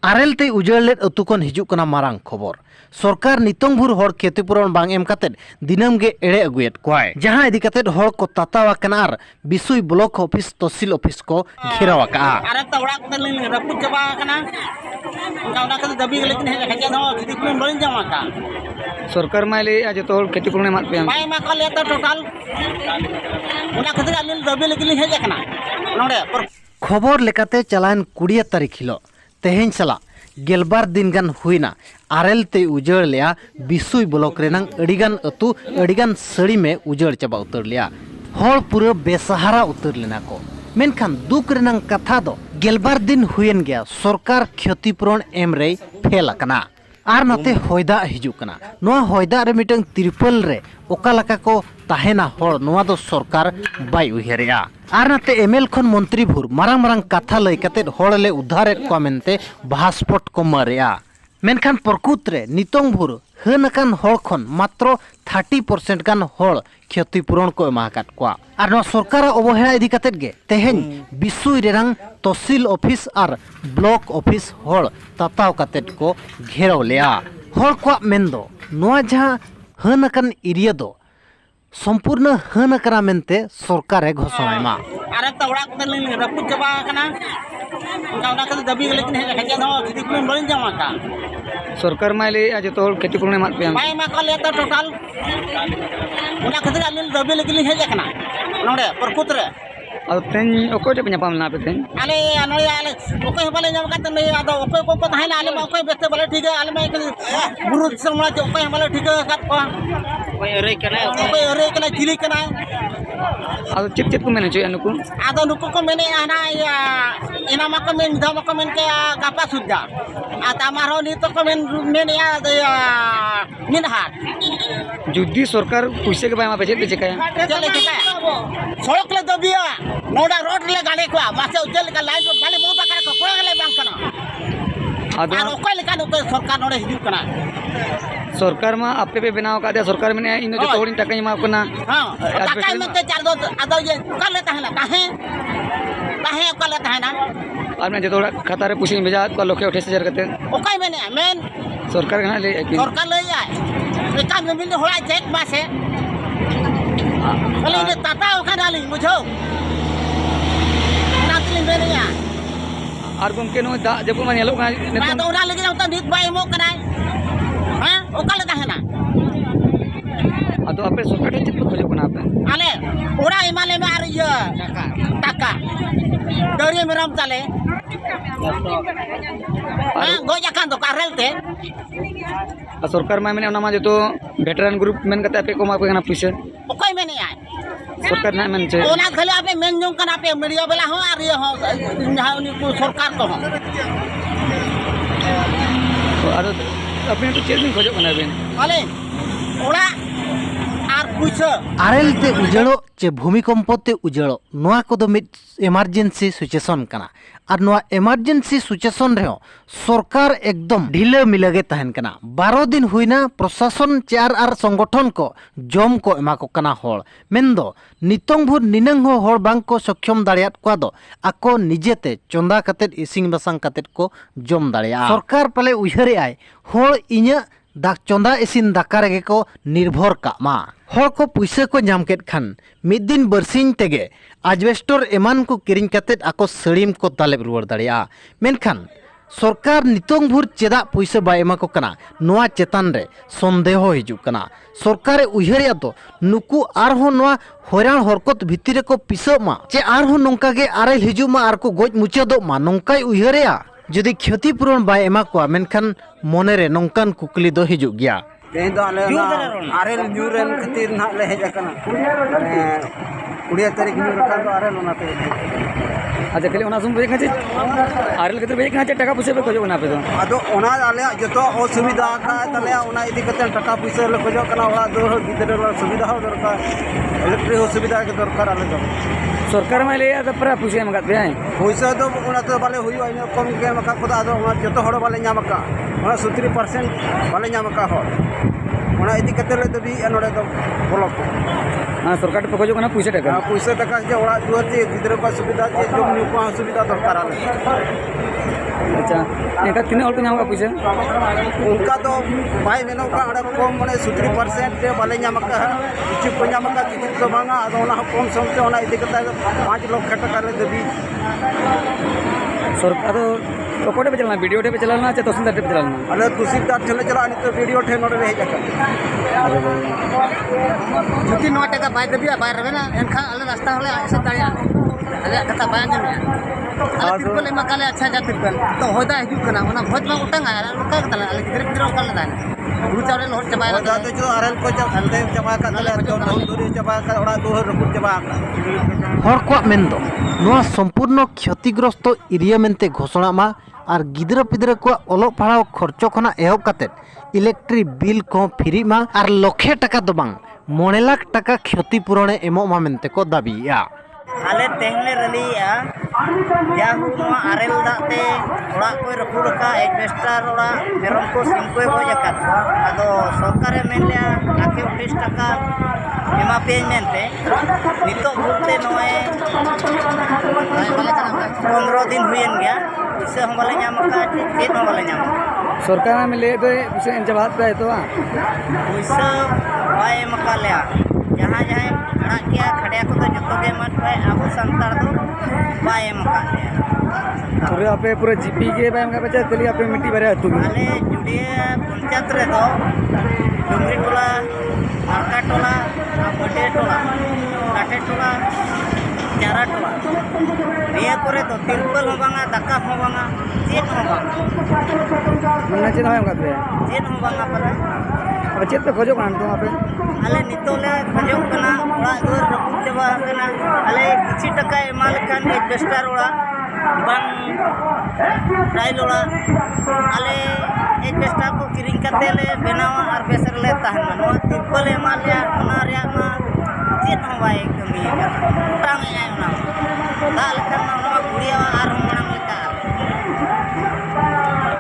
आरेलते उजड़ लेद अतु खन हिजुग कना मारांग खबर सरकार नितोंग भुर हर क्षतिपूरण बांग एम कातेद दिनम गे एड़े अगुएद कोय जहां इदी कातेद हर को तातावा कना आर बिसुई ब्लॉक ऑफिस तहसील ऑफिस को घेराव का अरे त ओड़ा को लिन रपुत चबा कना उनका उना के दबी लेकिन हे खजा नो क्षतिपूरण बलिन जमा का सरकार माइले आज तो क्षतिपूरण एमात पे माय मा को ले तो टोटल उना खतिर लिन दबी लेकिन हे जकना नोडे खबर लेकाते चलान 20 तारीख हिलो तेहेन सला गेलबार दिन गान हुईना आरेलते उजड़ लिया बिसुई ब्लॉक रेनांग अड़ीगान अतु अड़ीगान सड़ी में उजड़ चबा उतर लिया हर पूरा बेसहारा उतर लेना को मेनखान दुख रेनांग कथा दो गेलबार दिन हुएन गया सरकार क्षतिपूरण एम रे फेल अकना आर नाते होयदा हिजुकना नोआ होयदा रे मिटंग तिरपल रे ओका लका को ताहेना हर नोआ दो सरकार बाय उहेरिया आर नाते एमएल खन मंत्री भुर मारांग मारांग कथा लय कते हर ले उद्धार को मेनते बहास्पट को मरिया मेनखान प्रकृत रे नितोंग भुर हनकान हर खन मात्र 30% गान हर क्षतिपूरण को एमाकात कोआ आर नो सरकार अवहेला इदी कते गे तेहेन बिसुई रेरांग तहसील ऑफिस आर ब्लॉक ऑफिस हर ताताव कते को घेराव लिया हर को मेंदो नोआ जहां हनकान एरिया दो संपूर्ण हनकरा मेनते सरकार घोषणा मा अरे त ओड़ा को लिन रपुत चबा कना उनका उना के दबी लेकिन हे खजा नो क्षतिपूरण बलिन जमा का सरकार माइले आज तो क्षतिपूरण एमात पे माय मा को ले तो टोटल उना खतिर लिन दबी लेकिन हे जकना नोडे प्रकृत रे और तेन ओको टे प냐पाम ना पे तेन आले अनोय आले ओको बले जम काते नै आदो ओको को थाइना आले मा ओको बेते बले ठीक है आले मा गुरु समला के ओको बले ठीक है कात को ओय अरे कना चिली कना और चिप को मेने नुकु आदो नुकु को मेने आना इना मा को मेन दा मा को मेन के गापा सुद्दा आता मारो नि तो को मेन या निन हाट जुद्दी सरकार पैसे के बाय मा पे चिकाया चले चिकाया सड़क ले दबिया नोडा रोड ले गाड़ी को मासे उजल का लाइन को बाले बहुत करे को कोय ले बांग कना आदो ओको लेका नो सरकार नोडे हिजु कना सरकार मा आपे पे बनाव का दे सरकार में इन जो तोड़ी टका मा कना हां टका में ते चार दो आदो ये का लेता है ना काहे का लेता है ना और मैं जो खाता रे पुसी भेजा को लोके 28,000 कते ओकाई मैंने मेन सरकार कना ले सरकार ले जाए काम में बिन होला चेक मासे भले ने ताता ओका डाली मुझो नातली मेरे या और गुमके नो दा जब मन हेलो का ना तो उना लेके जाता नित बाय मो कना हां ओका लेता है ना तो आपे सरकार चित खोजो बना पे आले पूरा हिमालय में आ रही है टाका दौरी में राम चले हां गोजा कान तो कारलते सरकार में मैंने मा जो तो वेटरन ग्रुप मेन कते पे को मा पे ना पैसे ओकई में नहीं आए सरकार ना मेन छे ओना खाली आपे मेन जों कना पे मीडिया वाला हो आ रही हो जहां उनी को सरकार को हो तो आरो अपने तो चेक नहीं खोजो बना बेन आले ओड़ा आरेलते उजड़ो चे भूमिकंपते उजड़ो नोआ को दो मिट इमरजेंसी सिचुएशन कना और नोआ इमरजेंसी सिचुएशन रे सरकार एकदम ढीले मिलगे तहन कना 12 दिन हुईना प्रशासन चार आर संगठन को जम को एमा को कना होल मेंदो नितोंग भुर निनंग हो होल बांग को सक्षम दाड़ियात को दो आको निजेते चंदा कतेत इसिंग बसांग कतेत को जम दाड़िया सरकार पले उहरे आय होल इnya दा चंदा इसिन दाका रेगे को निर्भर का मा हर को पैसा को नाम केत खान मिद दिन बरसिन तेगे एजबेस्टर एमान को किरिंग कतेत आको सड़ीम को तालेब रुवार दाड़िया मेनखान सरकार नितोंग भुर चेदा पैसा बाय एमा को कना नोआ चेतान रे संदेह हिजु कना सरकार उहरिया तो नुकु आरहो नोआ होरान हरकत भितिर को पिसो मा चे आरहो नोंका गे आरेल हिजु मा आर को गोज मुचादो मा नोंकाय उहरिया जदि क्षतिपूरण बाय एमा को मेनखान मोने रे नोंकान कुकली दो हिजु गया तेज दो आले आरेल न्यूरन खातिर ना ले हेज कना माने 20 तारीख न्यू रखा तो आरेल ओना पे अच्छा खाली ओना सुन बे खाचे आरेल कते बे खाचे टका पैसा पे खोजो बना पे तो आदो ओना आले जतो असुविधा का तले ओना इदी कते टका पैसा ले खोजो कना ओला दो गिदर सुविधा हो दरकार इलेक्ट्रिक सुविधा के दरकार आले तो सरकार में ले आदा पर पैसा मगा पे पैसा तो ओना तो बाले हुई आइनो कम के मका को आदो ओना जतो हड़ बाले ᱧᱟᱢका ओना 70% बाले ᱧᱟᱢका हो ओना इदी कते ले दबी नोडे तो ब्लॉक हां सरकार पे खोजो कना पैसा टका जे ओड़ा दुआर जे गिदर को सुविधा जे जम न्यू को सुविधा दरकार आले अच्छा एनका तीन हर को नाम का पैसा उनका तो बाय मेनो का अड़ा कम माने 70% ते बाले नाम का किछु को नाम का किछु तो बांगा आदो ओना कम समते ओना इदि कता 5 लाख टका ले देबी सरकार तो कोटे पे चलना वीडियो पे चलाना चाहे तहसीलदार पे चलाना अले तुसीदार ठेले चला नि तो वीडियो ठे नोडे हे जाका जुति 9 टका बाय देबी बाय रबेना एनखा आले रास्ता होले ऐसे दाड़िया आले कथा बाय अंजम आले तिरपल एमा काले अच्छा जा तिरपल तो होदा हिजु कना ओना भोज मा उटंग आया लोका कतला आले गिदर गिदर काले दान गुरु चावले लोहर चबाय ओदा तो जो आरएल को चलते चबा का तले तो दूरी चबा का ओड़ा दोहर रपुर चबा हर को मेन दो नोआ संपूर्ण क्षतिग्रस्त एरिया मेनते घोषणा मा और गिद्रा पिद्रा को ओलो पढ़ाओ खर्चो खना एहब काते इलेक्ट्रिक बिल को फ्री मा और लक्षे टका दो बांग 9 लाख टका क्षतिपूरण एमो मा मेनते को दाबिया आले तेहले रलिया जाहु नोआ आरेल दाते ओड़ा कोई रपुर का एडवेस्टर ओड़ा मेरम को सिम को बोज का आदो सरकारे मेनलिया लाखे 19 टका एमा पे मेनते नितो भूलते नोए 15 दिन हुएन गया इससे हम वाले नाम का चेत हम वाले नाम सरकार में ले दे उसे इंतजाम पे तो पैसा बाय मकालिया जहाँ जहाँ खड़ा किया खड़िया को तो जतो के मत पे अब संतार दो बाय मकालिया पूरे आपे पूरे जीपी के बाय का बच्चा चली आपे मिट्टी भरे तू आले जुड़िया पंचायत रे दो डुंगरी टोला मार्का टोला बडे टोला काटे टोला चारा टोला रिया करे तो तिरपल हो बांगा दाका हो बांगा चेत हो बांगा मन्ना चेत हम करते चेत हो बांगा पले अब चेत पे खोजो कान तो आपे आले नितोले खजो कना ओड़ा दुर रपुर चबा कना आले किछि टका एमा लेखान एडवेस्टर ओड़ा बांग राइल ओड़ा आले एडवेस्टर को किरिंग करते ले बनावा और बेसर ले तहन नो तिरपल एमा ले ओना रिया मा चेत हो बाय कमी टांग आय ओना दाल